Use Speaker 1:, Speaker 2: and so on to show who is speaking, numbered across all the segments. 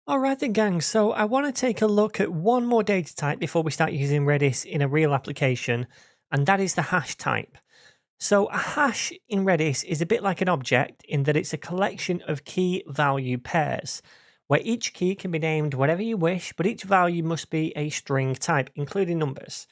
Speaker 1: Alright then gang, so I want to take a look at one more data type before we start using Redis in a real application, and that is the hash type. So a hash in Redis is a bit like an object in that it's a collection of key value pairs, where each key can be named whatever you wish, but each value must be a string type, including numbers.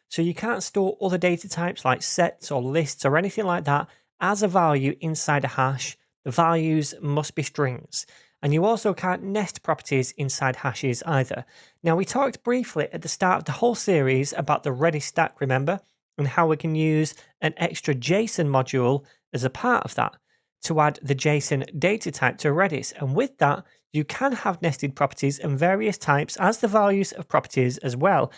Speaker 1: So you can't store other data types like sets or lists or anything like that as a value inside a hash. The values must be strings. And you also can't nest properties inside hashes either. Now, we talked briefly at the start of the whole series about the Redis Stack, remember? And how we can use an extra JSON module as a part of that to add the JSON data type to Redis. And with that, you can have nested properties and various types as the values of properties as well.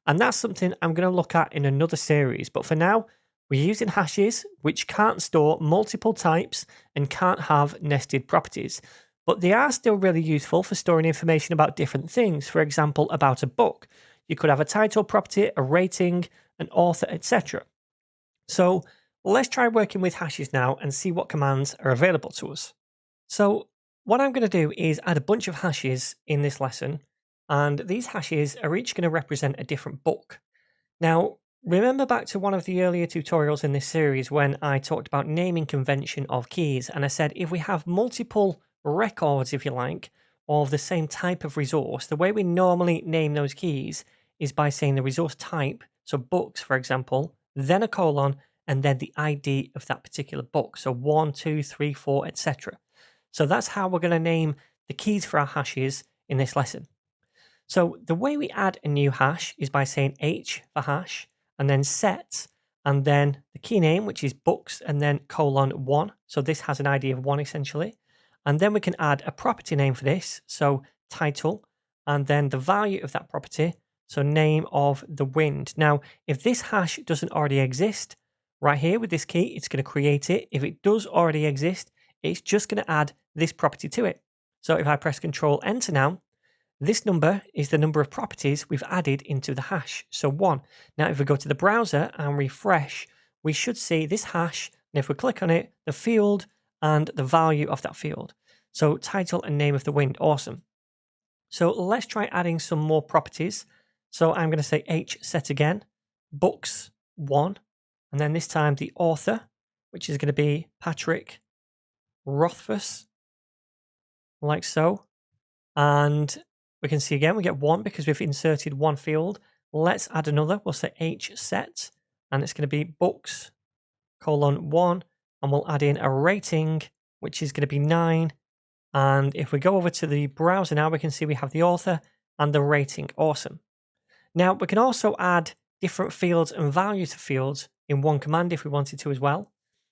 Speaker 1: And that's something I'm going to look at in another series. But for now, we're using hashes, which can't store multiple types and can't have nested properties. But they are still really useful for storing information about different things. For example, about a book. You could have a title property, a rating, an author, etc. So let's try working with hashes now and see what commands are available to us. So what I'm going to do is add a bunch of hashes in this lesson, and these hashes are each going to represent a different book. Now, remember back to one of the earlier tutorials in this series when I talked about naming convention of keys, and I said if we have multiple records, if you like, of the same type of resource, the way we normally name those keys is by saying the resource type, so books, for example, then a colon, and then the ID of that particular book. So 1, 2, 3, 4, etc. So that's how we're going to name the keys for our hashes in this lesson. So the way we add a new hash is by saying h for hash, and then set, and then the key name, which is books, and then colon 1. So this has an ID of 1 essentially. And then we can add a property name for this, so title, and then the value of that property, so name of the wind. Now, if this hash doesn't already exist, right here with this key, it's going to create it. If it does already exist, it's just going to add this property to it. So if I press Control Enter now, this number is the number of properties we've added into the hash, so 1. Now, if we go to the browser and refresh, we should see this hash, and if we click on it, the field and the value of that field. So title and name of the wind, awesome. So let's try adding some more properties. So I'm going to say h set again, books 1, and then this time the author, which is going to be Patrick Rothfuss, like so. And we can see again, we get 1 because we've inserted one field. Let's add another. We'll say h set, and it's going to be books, colon 1, and we'll add in a rating, which is going to be 9. And if we go over to the browser now, we can see we have the author and the rating. Awesome. Now, we can also add different fields and values to fields in one command if we wanted to as well.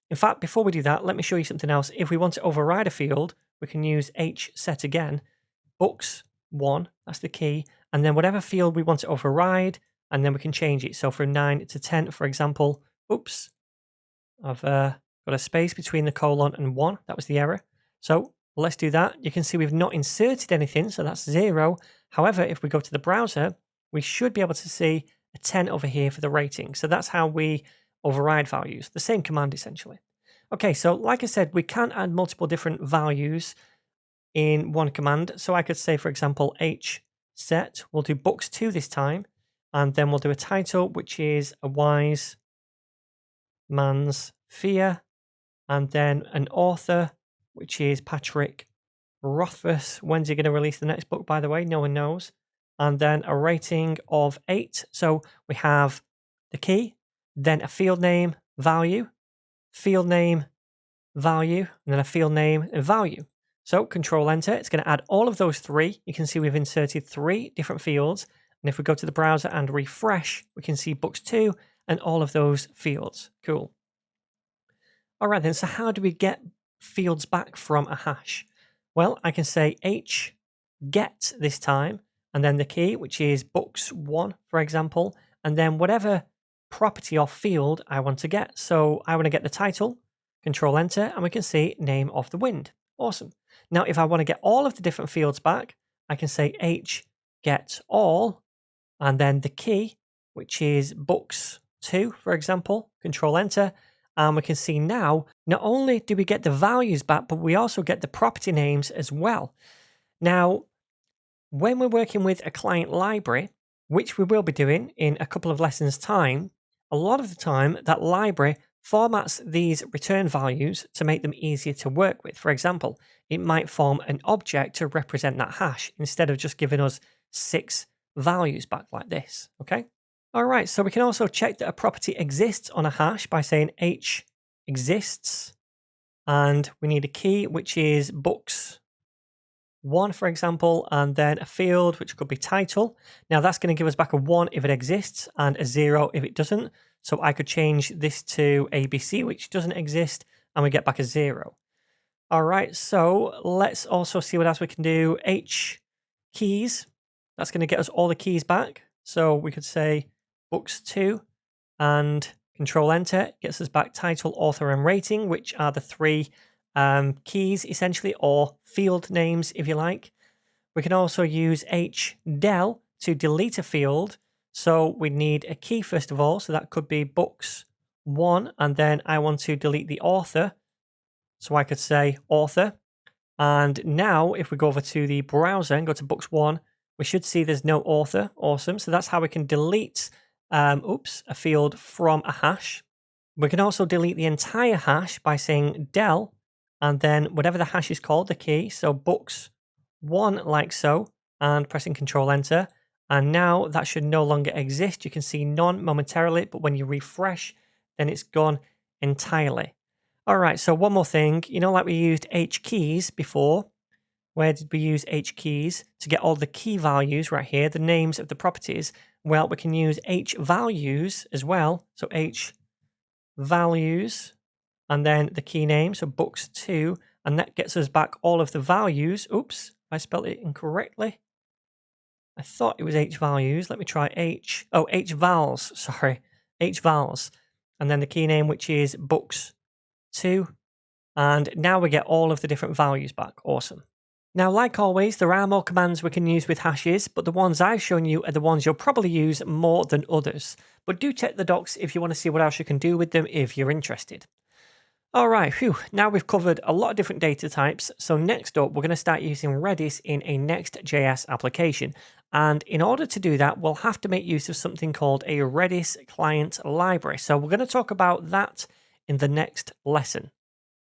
Speaker 1: In fact, before we do that, let me show you something else. If we want to override a field, we can use h set again, books 1, that's the key, and then whatever field we want to override, and then we can change it. So from 9 to 10, for example, oops, I've got a space between the colon and 1. That was the error. So let's do that. You can see we've not inserted anything, so that's 0. However, if we go to the browser, we should be able to see a 10 over here for the rating. So that's how we override values, the same command essentially. Okay, so like I said, we can add multiple different values in one command. So I could say, for example, h set, we'll do books 2 this time, and then we'll do a title, which is A Wise Man's Fear, and then an author, which is Patrick Rothfuss. When's he going to release the next book, by the way? No one knows. And then a rating of 8. So we have the key, then a field name, value, and then a field name and value. So Control Enter, it's going to add all of those 3. You can see we've inserted 3 different fields. And if we go to the browser and refresh, we can see books 2 and all of those fields. Cool. All right then, so how do we get fields back from a hash? Well, I can say h get this time, and then the key, which is books 1, for example, and then whatever property or field I want to get. So I want to get the title, Control Enter, and we can see name of the wind. Awesome. Now, if I want to get all of the different fields back, I can say h get all, and then the key, which is books 2, for example, Control Enter, and we can see now, not only do we get the values back, but we also get the property names as well. Now, when we're working with a client library, which we will be doing in a couple of lessons' time, a lot of the time that library formats these return values to make them easier to work with. For example, it might form an object to represent that hash instead of just giving us 6 values back like this. Okay. All right. So we can also check that a property exists on a hash by saying h exists, and we need a key, which is books 1, for example, and then a field, which could be title. Now that's going to give us back a 1 if it exists and a 0 if it doesn't. So I could change this to ABC, which doesn't exist, and we get back a 0. All right, so let's also see what else we can do. H keys, that's going to get us all the keys back. So we could say books 2 and Control Enter gets us back title, author, and rating, which are the 3 keys essentially, or field names if you like. We can also use hdel to delete a field. So we need a key first of all. So that could be books 1, and then I want to delete the author. So I could say author. And now if we go over to the browser and go to books 1, we should see there's no author. Awesome. So that's how we can delete a field from a hash. We can also delete the entire hash by saying del and then whatever the hash is called, the key. So books 1 like so, and pressing Control Enter. And now that should no longer exist. You can see none momentarily, but when you refresh, then it's gone entirely. All right, so one more thing. You know, like we used H keys before. Where did we use H keys? To get all the key values right here, the names of the properties. Well, we can use H values as well. So H values, and then the key name, so books 2, and that gets us back all of the values. Oops, I spelled it incorrectly. I thought it was H values. Let me try H vals, sorry, H vals. And then the key name, which is books 2. And now we get all of the different values back. Awesome. Now, like always, there are more commands we can use with hashes, but the ones I've shown you are the ones you'll probably use more than others. But do check the docs if you want to see what else you can do with them if you're interested. All right, now we've covered a lot of different data types. So next up, we're going to start using Redis in a Next.js application. And in order to do that, we'll have to make use of something called a Redis client library. So we're going to talk about that in the next lesson.